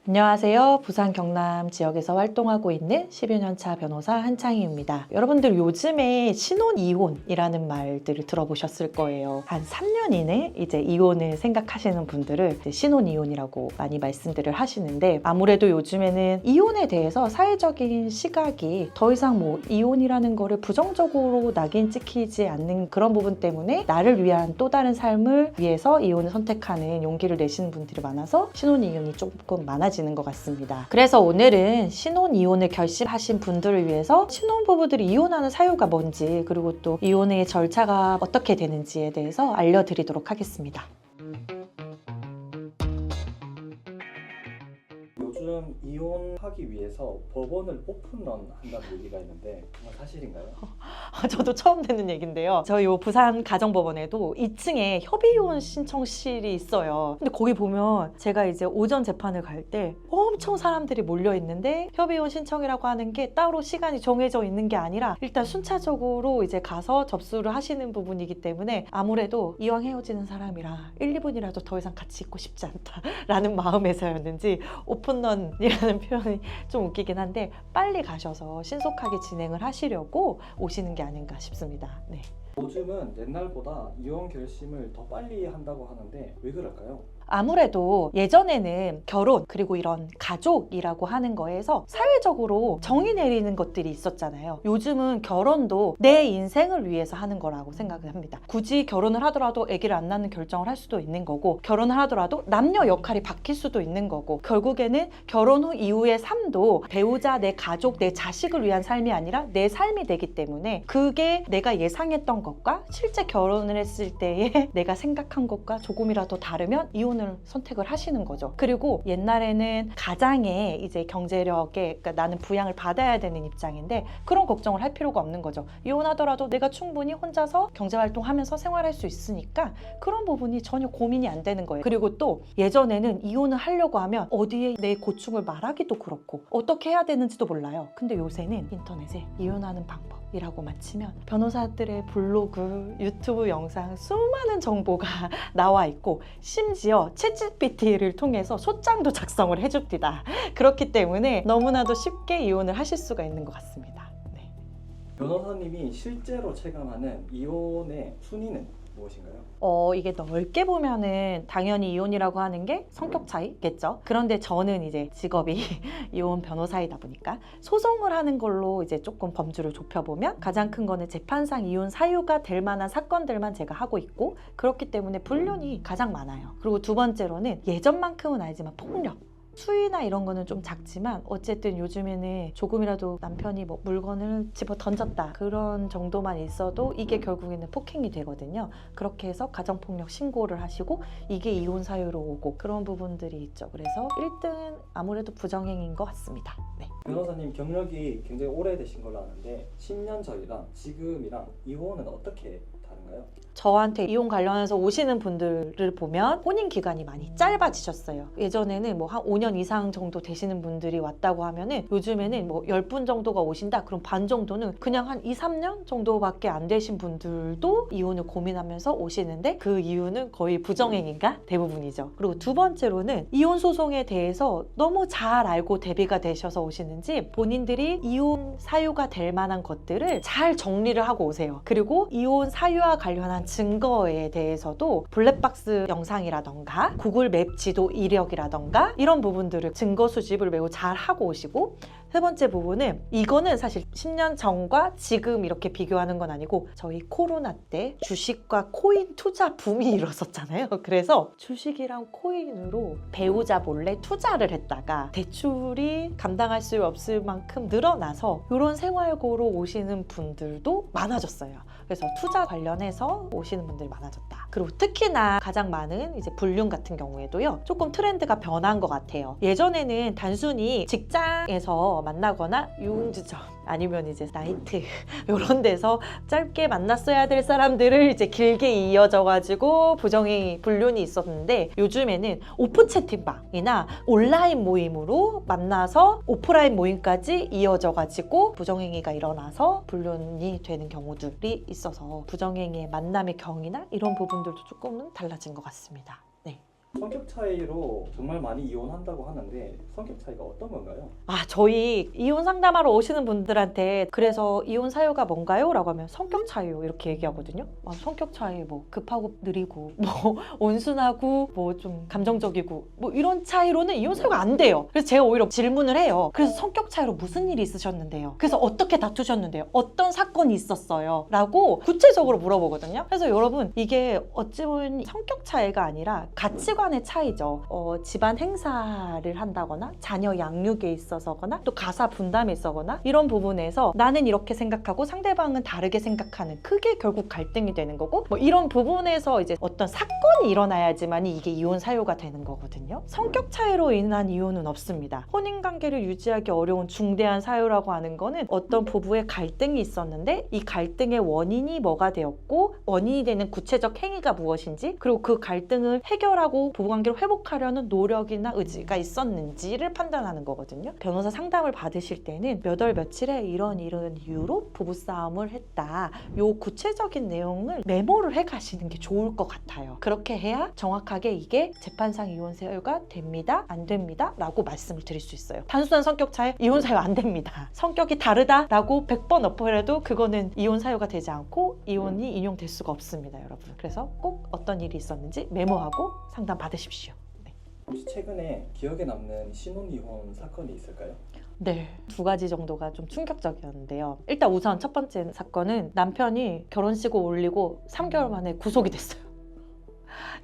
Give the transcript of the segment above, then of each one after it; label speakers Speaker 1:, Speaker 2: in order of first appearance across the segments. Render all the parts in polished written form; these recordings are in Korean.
Speaker 1: 안녕하세요. 부산 경남 지역에서 활동하고 있는 10여 년 차 변호사 한창희입니다. 여러분들 요즘에 신혼이혼이라는 말들을 들어보셨을 거예요. 한 3년 이내 이제 이혼을 생각하시는 분들을 이제 신혼이혼이라고 많이 말씀들을 하시는데, 아무래도 요즘에는 이혼에 대해서 사회적인 시각이 더 이상 뭐 이혼이라는 거를 부정적으로 낙인 찍히지 않는 그런 부분 때문에 나를 위한 또 다른 삶을 위해서 이혼을 선택하는 용기를 내시는 분들이 많아서 신혼이혼이 조금 많아지는 것 같습니다. 그래서 오늘은 신혼이혼을 결심하신 분들을 위해서 신혼부부들이 이혼하는 사유가 뭔지, 그리고 또 이혼의 절차가 어떻게 되는지에 대해서 알려드리도록 하겠습니다.
Speaker 2: 요즘 이혼하기 위해서 법원을 오픈런 한다는 얘기가 있는데 정말 사실인가요?
Speaker 1: 저도 처음 듣는 얘기인데요. 저희 부산 가정법원에도 2층에 협의이혼 신청실이 있어요. 근데 거기 보면 제가 이제 오전 재판을 갈 때 엄청 사람들이 몰려 있는데, 협의이혼 신청이라고 하는 게 따로 시간이 정해져 있는 게 아니라 일단 순차적으로 이제 가서 접수를 하시는 부분이기 때문에 아무래도 이왕 헤어지는 사람이라 1, 2분이라도 더 이상 같이 있고 싶지 않다라는 마음에서였는지 오픈런이라는 표현이 좀 웃기긴 한데, 빨리 가셔서 신속하게 진행을 하시려고 오시는 게 아닌가 싶습니다. 네.
Speaker 2: 요즘은 옛날보다 이혼 결심을 더 빨리 한다고 하는데 왜 그럴까요?
Speaker 1: 아무래도 예전에는 결혼 그리고 이런 가족이라고 하는 거에서 사회적으로 정의 내리는 것들이 있었잖아요. 요즘은 결혼도 내 인생을 위해서 하는 거라고 생각을 합니다. 굳이 결혼을 하더라도 아기를 안 낳는 결정을 할 수도 있는 거고, 결혼을 하더라도 남녀 역할이 바뀔 수도 있는 거고, 결국에는 결혼 후 이후의 삶도 배우자, 내 가족, 내 자식을 위한 삶이 아니라 내 삶이 되기 때문에 그게 내가 예상했던 것과 실제 결혼을 했을 때의 내가 생각한 것과 조금이라도 다르면 이혼을 선택을 하시는 거죠. 그리고 옛날에는 가장의 이제 경제력에, 그러니까 나는 부양을 받아야 되는 입장인데 그런 걱정을 할 필요가 없는 거죠. 이혼하더라도 내가 충분히 혼자서 경제활동하면서 생활할 수 있으니까 그런 부분이 전혀 고민이 안 되는 거예요. 그리고 또 예전에는 이혼을 하려고 하면 어디에 내 고충을 말하기도 그렇고 어떻게 해야 되는지도 몰라요. 근데 요새는 인터넷에 이혼하는 방법이라고만 치면 변호사들의 블로그, 유튜브 영상 수많은 정보가 나와 있고, 심지어 챗GPT를 통해서 소장도 작성을 해줍니다. 그렇기 때문에 너무나도 쉽게 이혼을 하실 수가 있는 것 같습니다. 네.
Speaker 2: 변호사님이 실제로 체감하는 이혼의 순위는 무엇인가요?
Speaker 1: 이게 넓게 보면은 당연히 이혼이라고 하는 게 성격 차이겠죠. 그런데 저는 이제 직업이 이혼 변호사이다 보니까 소송을 하는 걸로 이제 조금 범주를 좁혀보면 가장 큰 거는 재판상 이혼 사유가 될 만한 사건들만 제가 하고 있고, 그렇기 때문에 불륜이 가장 많아요. 그리고 두 번째로는 예전만큼은 아니지만 폭력, 수위나 이런 거는 좀 작지만 어쨌든 요즘에는 조금이라도 남편이 뭐 물건을 집어 던졌다 그런 정도만 있어도 이게 결국에는 폭행이 되거든요. 그렇게 해서 가정폭력 신고를 하시고 이게 이혼 사유로 오고 그런 부분들이 있죠. 그래서 1등은 아무래도 부정행위인 것 같습니다. 네.
Speaker 2: 변호사님 경력이 굉장히 오래되신 걸로 아는데 10년 전이랑 지금이랑 이혼은 어떻게 다른가요?
Speaker 1: 저한테 이혼 관련해서 오시는 분들을 보면 혼인 기간이 많이 짧아지셨어요. 예전에는 뭐 한 5년 이상 정도 되시는 분들이 왔다고 하면은 요즘에는 뭐 10분 정도가 오신다? 그럼 반 정도는 그냥 한 2, 3년 정도밖에 안 되신 분들도 이혼을 고민하면서 오시는데, 그 이유는 거의 부정행위가 대부분이죠. 그리고 두 번째로는 이혼 소송에 대해서 너무 잘 알고 대비가 되셔서 오시는지 본인들이 이혼 사유가 될 만한 것들을 잘 정리를 하고 오세요. 그리고 이혼 사유와 관련한 증거에 대해서도 블랙박스 영상이라던가 구글 맵 지도 이력이라던가 이런 부분들을 증거 수집을 매우 잘 하고 오시고, 세 번째 부분은 이거는 사실 10년 전과 지금 이렇게 비교하는 건 아니고 저희 코로나 때 주식과 코인 투자 붐이 일었었잖아요. 그래서 주식이랑 코인으로 배우자 몰래 투자를 했다가 대출이 감당할 수 없을 만큼 늘어나서 이런 생활고로 오시는 분들도 많아졌어요. 그래서 투자 관련해서 오시는 분들이 많아졌다. 그리고 특히나 가장 많은 이제 불륜 같은 경우에도요, 조금 트렌드가 변한 것 같아요. 예전에는 단순히 직장에서 만나거나 유흥주점 아니면 이제 나이트 이런 데서 짧게 만났어야 될 사람들을 이제 길게 이어져가지고 부정행위, 불륜이 있었는데, 요즘에는 오프 채팅방이나 온라인 모임으로 만나서 오프라인 모임까지 이어져가지고 부정행위가 일어나서 불륜이 되는 경우들이 있어서 부정행위의 만남의 경위나 이런 부분들도 조금은 달라진 것 같습니다. 네.
Speaker 2: 성격 차이로 정말 많이 이혼한다고 하는데 성격 차이가 어떤 건가요?
Speaker 1: 저희 이혼 상담하러 오시는 분들한테 그래서 이혼 사유가 뭔가요? 라고 하면 성격 차이요 이렇게 얘기하거든요. 성격 차이 뭐 급하고 느리고 뭐 온순하고 뭐 좀 감정적이고 뭐 이런 차이로는 이혼 사유가 안 돼요. 그래서 제가 오히려 질문을 해요. 그래서 성격 차이로 무슨 일이 있으셨는데요? 그래서 어떻게 다투셨는데요? 어떤 사건이 있었어요? 라고 구체적으로 물어보거든요. 그래서 여러분 이게 어찌 보면 성격 차이가 아니라 가치관의 차이죠. 집안 행사를 한다거나 자녀 양육에 있어서거나 또 가사 분담에 있어거나 이런 부분에서 나는 이렇게 생각하고 상대방은 다르게 생각하는 그게 결국 갈등이 되는 거고 뭐 이런 부분에서 이제 어떤 사건이 일어나야지만 이게 이혼 사유가 되는 거거든요. 성격 차이로 인한 이혼은 없습니다. 혼인관계를 유지하기 어려운 중대한 사유라고 하는 거는 어떤 부부의 갈등이 있었는데 이 갈등의 원인이 뭐가 되었고 원인이 되는 구체적 행위가 무엇인지 그리고 그 갈등을 해결하고 부부관계를 회복하려는 노력이나 의지가 있었는지를 판단하는 거거든요. 변호사 상담을 받으실 때는 몇 월 며칠에 이런 이유로 부부싸움을 했다. 요 구체적인 내용을 메모를 해가시는 게 좋을 것 같아요. 그렇게 해야 정확하게 이게 재판상 이혼 사유가 됩니다, 안 됩니다 라고 말씀을 드릴 수 있어요. 단순한 성격 차이 이혼 사유 안 됩니다. 성격이 다르다 라고 100번 엎어해도 그거는 이혼 사유가 되지 않고 이혼이 인용될 수가 없습니다, 여러분. 그래서 꼭 어떤 일이 있었는지 메모하고 상담 받으십시오.
Speaker 2: 혹시 최근에 기억에 남는 신혼이혼 사건이 있을까요?
Speaker 1: 네, 2가지 정도가 좀 충격적이었는데요. 일단 우선 첫 번째 사건은 남편이 결혼식을 올리고 3개월 만에 구속이 됐어요.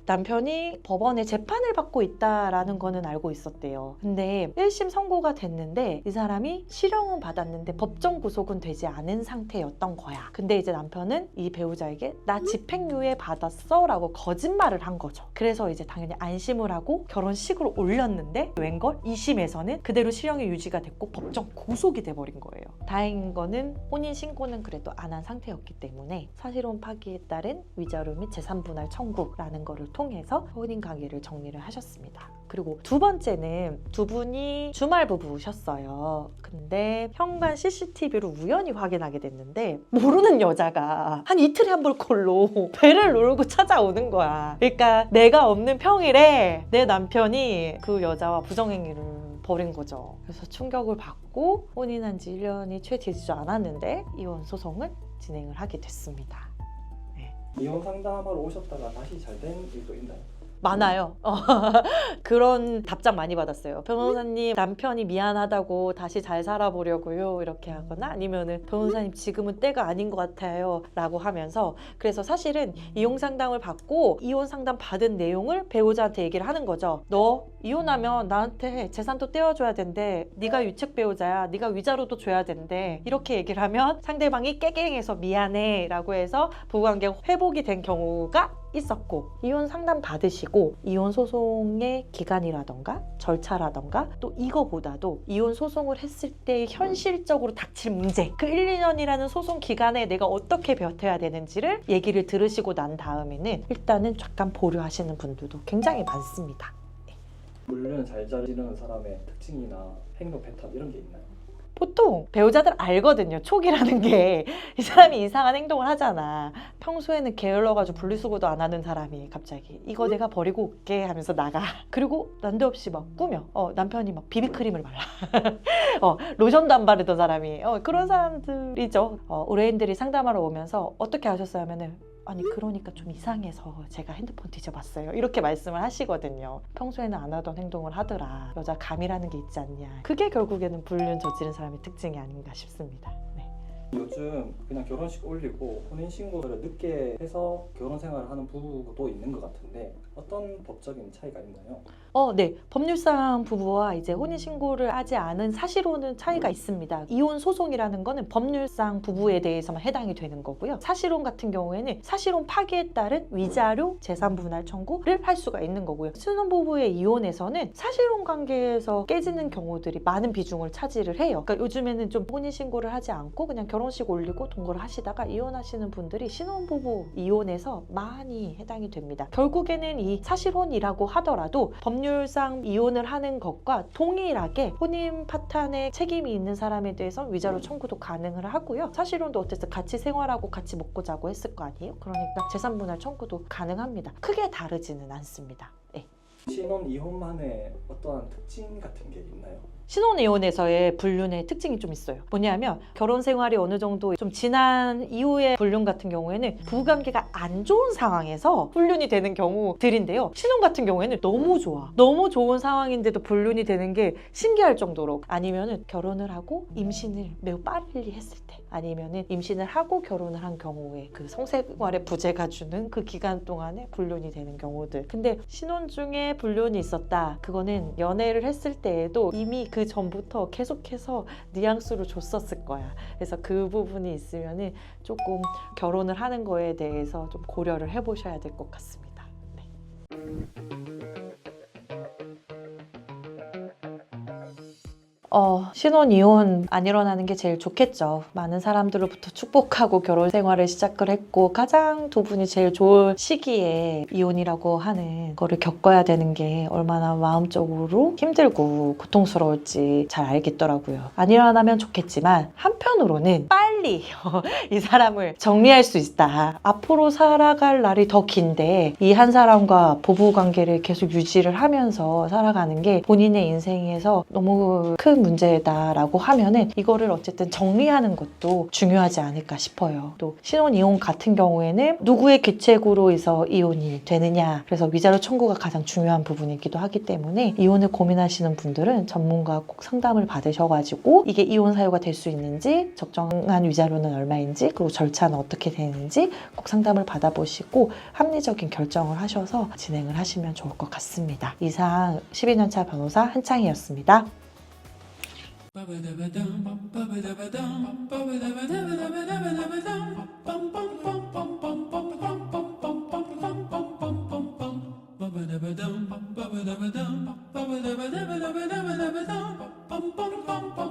Speaker 1: 남편이 법원에 재판을 받고 있다라는 거는 알고 있었대요. 근데 1심 선고가 됐는데 이 사람이 실형은 받았는데 법정 구속은 되지 않은 상태였던 거야. 근데 이제 남편은 이 배우자에게 나 집행유예 받았어 라고 거짓말을 한 거죠. 그래서 이제 당연히 안심을 하고 결혼식으로 올렸는데 웬걸 2심에서는 그대로 실형이 유지가 됐고 법정 구속이 돼버린 거예요. 다행인 거는 혼인신고는 그래도 안 한 상태였기 때문에 사실혼 파기에 따른 위자료 및 재산분할 청구라는 거를 통해서 혼인관계를 정리를 하셨습니다. 그리고 두 번째는 두 분이 주말 부부셨어요. 근데 현관 CCTV로 우연히 확인하게 됐는데 모르는 여자가 한 이틀에 한 번 꼴로 배를 누르고 찾아오는 거야. 그러니까 내가 없는 평일에 내 남편이 그 여자와 부정행위를 벌인 거죠. 그래서 충격을 받고 혼인한 지 1년이 채 되지 않았는데 이혼 소송을 진행을 하게 됐습니다.
Speaker 2: 이혼 상담하러 오셨다가 다시 잘 된 일도 있나요?
Speaker 1: 많아요. 그런 답장 많이 받았어요. 변호사님 남편이 미안하다고 다시 잘 살아보려고요 이렇게 하거나 아니면은 변호사님 지금은 때가 아닌 것 같아요 라고 하면서 그래서 사실은 이혼 상담을 받고 이혼 상담 받은 내용을 배우자한테 얘기를 하는 거죠. 너 이혼하면 나한테 재산도 떼어줘야 된대. 네가 유책 배우자야. 네가 위자료도 줘야 된대. 이렇게 얘기를 하면 상대방이 깨갱해서 미안해 라고 해서 부부관계가 회복이 된 경우가 있었고 이혼 상담 받으시고 이혼 소송의 기간이라던가 절차라던가 또 이거보다도 이혼 소송을 했을 때 현실적으로 닥칠 문제 그 1, 2년이라는 소송 기간에 내가 어떻게 버텨야 되는지를 얘기를 들으시고 난 다음에는 일단은 잠깐 보류하시는 분들도 굉장히 많습니다.
Speaker 2: 물론 잘 자르는 사람의 특징이나 행동 패턴 이런 게 있나요?
Speaker 1: 보통 배우자들 알거든요. 촉이라는 게 이 사람이 이상한 행동을 하잖아. 평소에는 게을러가지고 분리수거도 안 하는 사람이 갑자기 이거 내가 버리고 올게 하면서 나가. 그리고 난데없이 막 꾸며. 남편이 막 비비크림을 발라. 로션도 안 바르던 사람이. 그런 사람들이죠. 의뢰인들이 상담하러 오면서 어떻게 하셨어요 하면은 아니 그러니까 좀 이상해서 제가 핸드폰 뒤져봤어요 이렇게 말씀을 하시거든요. 평소에는 안 하던 행동을 하더라. 여자 감이라는 게 있지 않냐. 그게 결국에는 불륜 저지른 사람의 특징이 아닌가 싶습니다. 네.
Speaker 2: 요즘 그냥 결혼식 올리고 혼인신고를 늦게 해서 결혼 생활을 하는 부부도 있는 것 같은데 어떤 법적인 차이가 있나요?
Speaker 1: 네. 법률상 부부와 이제 혼인신고를 하지 않은 사실혼은 차이가 있습니다. 이혼 소송이라는 거는 법률상 부부에 대해서만 해당이 되는 거고요. 사실혼 같은 경우에는 사실혼 파기에 따른 위자료, 재산분할 청구를 할 수가 있는 거고요. 신혼부부의 이혼에서는 사실혼 관계에서 깨지는 경우들이 많은 비중을 차지를 해요. 그러니까 요즘에는 좀 혼인신고를 하지 않고 그냥 결혼식 올리고 동거를 하시다가 이혼하시는 분들이 신혼부부 이혼에서 많이 해당이 됩니다. 결국에는 이 사실혼이라고 하더라도 법률상 이혼을 하는 것과 동일하게 혼인 파탄에 책임이 있는 사람에 대해서 위자료 청구도 가능을 하고요. 사실혼도 어쨌든 같이 생활하고 같이 먹고 자고 했을 거 아니에요? 그러니까 재산분할 청구도 가능합니다. 크게 다르지는 않습니다. 네.
Speaker 2: 신혼 이혼만의 어떠한 특징 같은 게 있나요?
Speaker 1: 신혼이혼에서의 불륜의 특징이 좀 있어요. 뭐냐면 결혼 생활이 어느 정도 좀 지난 이후의 불륜 같은 경우에는 부부관계가 안 좋은 상황에서 불륜이 되는 경우들인데요. 신혼 같은 경우에는 너무 좋아. 너무 좋은 상황인데도 불륜이 되는 게 신기할 정도로, 아니면은 결혼을 하고 임신을 매우 빨리 했을 때, 아니면은 임신을 하고 결혼을 한 경우에 그 성생활의 부재가 주는 그 기간 동안에 불륜이 되는 경우들. 근데 신혼 중에 불륜이 있었다. 그거는 연애를 했을 때에도 이미 그 전부터 계속해서 뉘앙스로 줬었을 거야. 그래서 그 부분이 있으면은 조금 결혼을 하는 거에 대해서 좀 고려를 해보셔야 될 것 같습니다. 신혼 이혼 안 일어나는 게 제일 좋겠죠. 많은 사람들로부터 축복하고 결혼 생활을 시작을 했고 가장 두 분이 제일 좋은 시기에 이혼이라고 하는 거를 겪어야 되는 게 얼마나 마음적으로 힘들고 고통스러울지 잘 알겠더라고요. 안 일어나면 좋겠지만 한편으로는 빨리 이 사람을 정리할 수 있다. 앞으로 살아갈 날이 더 긴데 이 한 사람과 부부 관계를 계속 유지를 하면서 살아가는 게 본인의 인생에서 너무 큰 문제다라고 하면은 이거를 어쨌든 정리하는 것도 중요하지 않을까 싶어요. 또 신혼 이혼 같은 경우에는 누구의 귀책으로 해서 이혼이 되느냐, 그래서 위자료 청구가 가장 중요한 부분이기도 하기 때문에 이혼을 고민하시는 분들은 전문가 꼭 상담을 받으셔가지고 이게 이혼 사유가 될 수 있는지, 적정한 위자료는 얼마인지, 그리고 절차는 어떻게 되는지 꼭 상담을 받아보시고 합리적인 결정을 하셔서 진행을 하시면 좋을 것 같습니다. 이상 12년차 변호사 한창이었습니다.
Speaker 3: Ba-ba-da-ba-dum, ba-ba-da-ba-dum, ba-ba-da-ba-da-ba-da-ba-da-ba-da-ba-dum, bum bum bum bum.